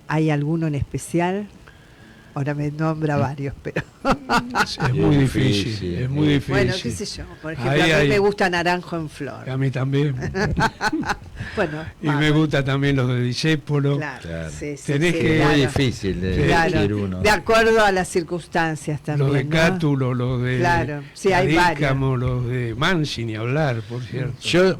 ¿hay alguno en especial? Ahora me nombra varios, pero Es muy difícil, es muy difícil. bueno, qué sé yo. Por ejemplo, Ahí a mí hay- me gusta Naranjo en Flor. A mí también. Bueno, Y me gusta también los de Discépolo. claro, Claro. sí, sí, Tenés sí, que- Es claro. muy difícil de Claro, elegir uno. de acuerdo a las circunstancias también. Los de ¿no? Cátulo, los de Claro, sí, hay Adícamo, los de Mansi, ni hablar, por cierto. Yo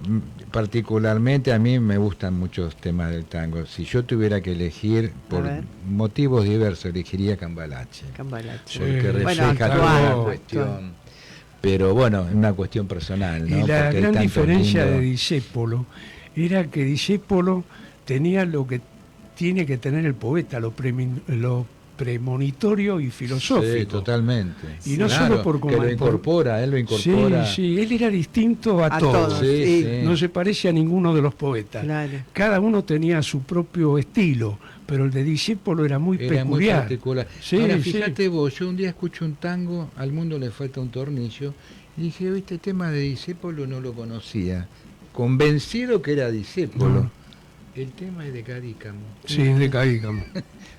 particularmente, a mí me gustan muchos temas del tango. Si yo tuviera que elegir por ver. motivos diversos, elegiría Cambalache, Cambalache. porque Sí. refleja Bueno, toda actual, la cuestión. Pero bueno, es una cuestión personal, ¿no? Y la Porque hay gran tantos diferencia lindos- de Discépolo era que Discépolo tenía lo que tiene que tener el poeta, lo premonitorio y filosófico. Sí, totalmente. Y no Claro, solo por que lo incorpora, él lo incorpora. Sí, sí, él era distinto a, A todos. todos, Sí, sí. sí. No se parece a ninguno de los poetas. Claro. Cada uno tenía su propio estilo, pero el de Discépolo era muy Era muy peculiar. particular. Sí, Ahora, sí. fíjate vos, yo un día escucho un tango, Al mundo le falta un tornillo, y dije, este tema de Discépolo no lo conocía. Convencido que era Discépolo. No. El tema es de Cadícamo. Sí, es de Caícamo.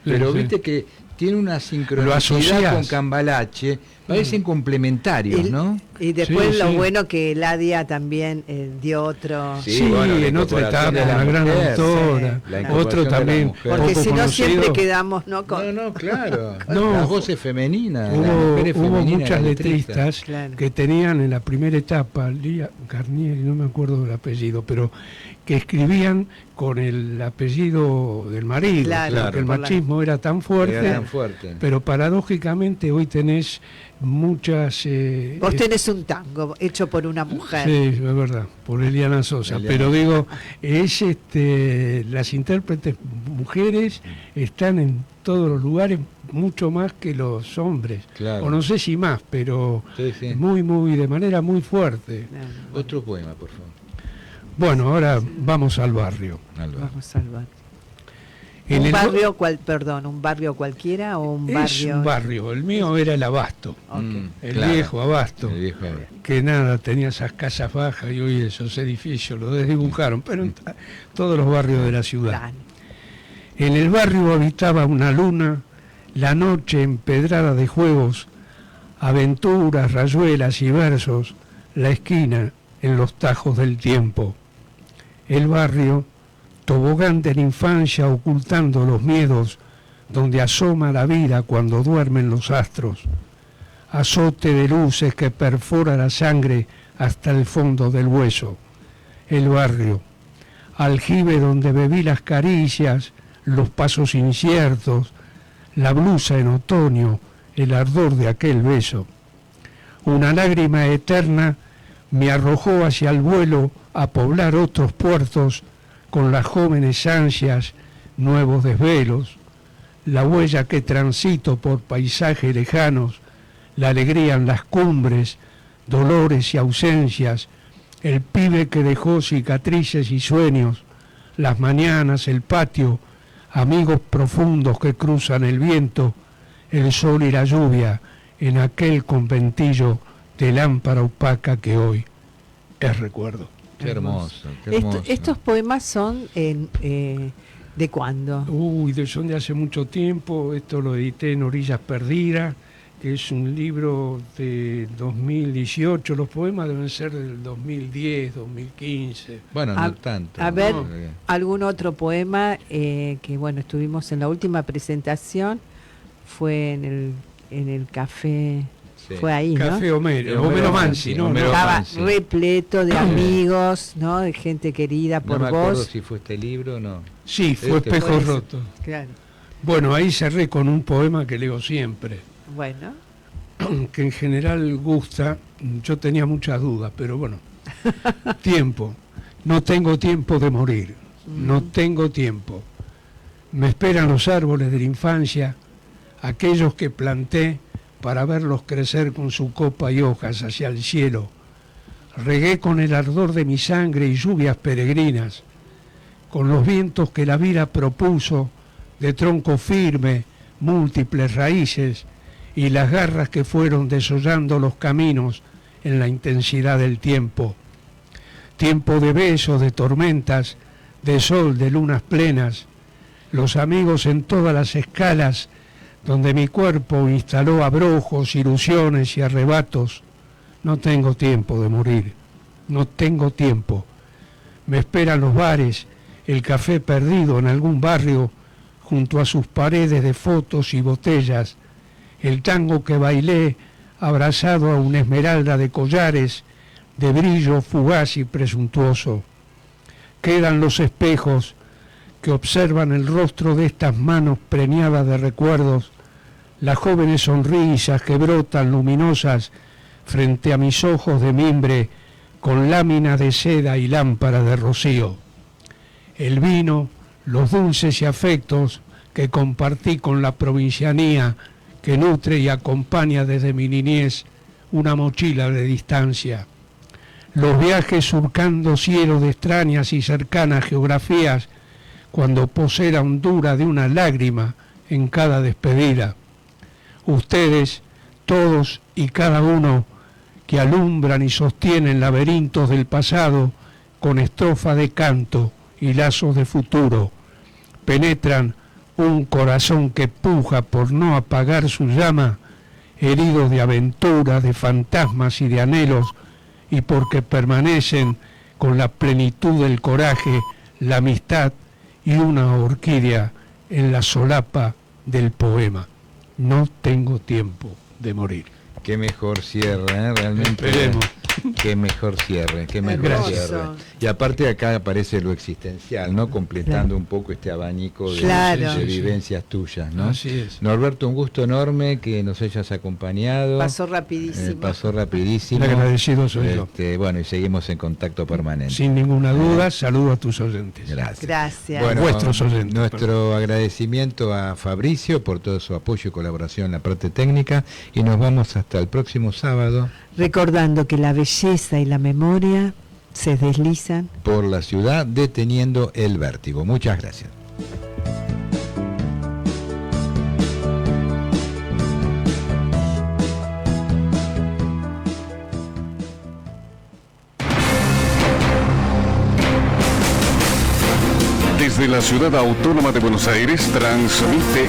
Pero Sí, viste que tiene una Lo sincronicidad asociás. con Cambalache, parecen complementarios, Y- ¿no? Y después Sí, lo sí. bueno que Ladia también dio otro. Sí, Sí, bueno, la en otra incorporación etapa, de la una gran mujer, autora. sí, la incorporación Otro de la también. mujer. Porque poco si no conocido. siempre quedamos, ¿no? Con, No, claro. No. Las voces femeninas, las Hubo, mujeres hubo femeninas, muchas las letristas Claro. que tenían en la primera etapa, Lía Garnier, no me acuerdo del apellido, pero que escribían con el apellido del marido, Claro, porque el por la- machismo era tan fuerte, Era tan fuerte. pero paradójicamente hoy tenés muchas... Vos tenés un tango hecho por una mujer. Sí, es verdad, por Eliana Sosa. Eliana. Pero digo, es las intérpretes mujeres están en todos los lugares mucho más que los hombres. Claro. O no sé si más, pero Sí, sí. de manera muy fuerte. Claro. Otro poema, por favor. Bueno, ahora vamos al barrio. Alba. Vamos al barrio. En ¿Un el barrio un barrio cualquiera o un es barrio? un barrio, el mío era el Abasto, Ok. el Claro. viejo Abasto. El viejo. Que nada, tenía esas casas bajas y hoy esos edificios los desdibujaron, pero en todos los barrios de la ciudad. Claro. En el barrio habitaba una luna, la noche empedrada de juegos, aventuras, rayuelas y versos, la esquina en los tajos del tiempo. El barrio, tobogán de la infancia ocultando los miedos, donde asoma la vida cuando duermen los astros. Azote de luces que perfora la sangre hasta el fondo del hueso. El barrio, aljibe donde bebí las caricias, los pasos inciertos, la blusa en otoño, el ardor de aquel beso. Una lágrima eterna me arrojó hacia el vuelo a poblar otros puertos con las jóvenes ansias nuevos desvelos, la huella que transito por paisajes lejanos, la alegría en las cumbres, dolores y ausencias, el pibe que dejó cicatrices y sueños, las mañanas, el patio, amigos profundos que cruzan el viento, el sol y la lluvia en aquel conventillo de lámpara opaca que hoy es recuerdo. Qué hermoso, qué hermoso. Estos poemas son ¿de cuándo? Son de hace mucho tiempo. Esto lo edité en Orillas Perdidas, que es un libro de 2018. Los poemas deben ser del 2010, 2015. Bueno, no tanto. A ver, algún otro poema que, bueno, estuvimos en la última presentación, fue en el café... Sí. Fue ahí, Café ¿no? Homero Mansi, ¿no? Estaba repleto de amigos, ¿no? De gente querida por vos. No me acuerdo si fue este libro o no. Sí, fue Espejos Rotos. Claro. Bueno, ahí cerré con un poema que leo siempre. Bueno. Que en general gusta. Yo tenía muchas dudas, pero bueno. Tiempo. No tengo tiempo de morir. No tengo tiempo. Me esperan los árboles de la infancia, aquellos que planté para verlos crecer con su copa y hojas hacia el cielo. Regué con el ardor de mi sangre y lluvias peregrinas, con los vientos que la vida propuso, de tronco firme, múltiples raíces, y las garras que fueron desollando los caminos en la intensidad del tiempo. Tiempo de besos, de tormentas, de sol, de lunas plenas, los amigos en todas las escalas, donde mi cuerpo instaló abrojos, ilusiones y arrebatos. No tengo tiempo de morir, no tengo tiempo. Me esperan los bares, el café perdido en algún barrio, junto a sus paredes de fotos y botellas, el tango que bailé abrazado a una esmeralda de collares, de brillo fugaz y presuntuoso. Quedan los espejos que observan el rostro de estas manos preñadas de recuerdos, las jóvenes sonrisas que brotan luminosas frente a mis ojos de mimbre con láminas de seda y lámpara de rocío. El vino, los dulces y afectos que compartí con la provincianía que nutre y acompaña desde mi niñez una mochila de distancia. Los viajes surcando cielos de extrañas y cercanas geografías cuando posé la hondura de una lágrima en cada despedida. Ustedes, todos y cada uno, que alumbran y sostienen laberintos del pasado con estrofa de canto y lazos de futuro, penetran un corazón que puja por no apagar su llama, heridos de aventuras, de fantasmas y de anhelos, y porque permanecen con la plenitud del coraje, la amistad y una orquídea en la solapa del poema. No tengo tiempo de morir. Qué mejor cierre, realmente. Esperemos. Qué mejor cierre, qué mejor cierre. Y aparte acá aparece lo existencial, ¿no? Completando un poco este abanico de vivencias tuyas, ¿no? Así es. Norberto, un gusto enorme que nos hayas acompañado. Pasó rapidísimo. Pasó rapidísimo. Agradecido soy yo. Bueno, y seguimos en contacto permanente. Sin ninguna duda, saludo a tus oyentes. Gracias. Bueno, vuestros oyentes. Nuestro agradecimiento a Fabricio por todo su apoyo y colaboración en la parte técnica, y nos vamos hasta el próximo sábado. Recordando que la belleza y la memoria se deslizan por la ciudad deteniendo el vértigo. Muchas gracias. Desde la ciudad autónoma de Buenos Aires transmite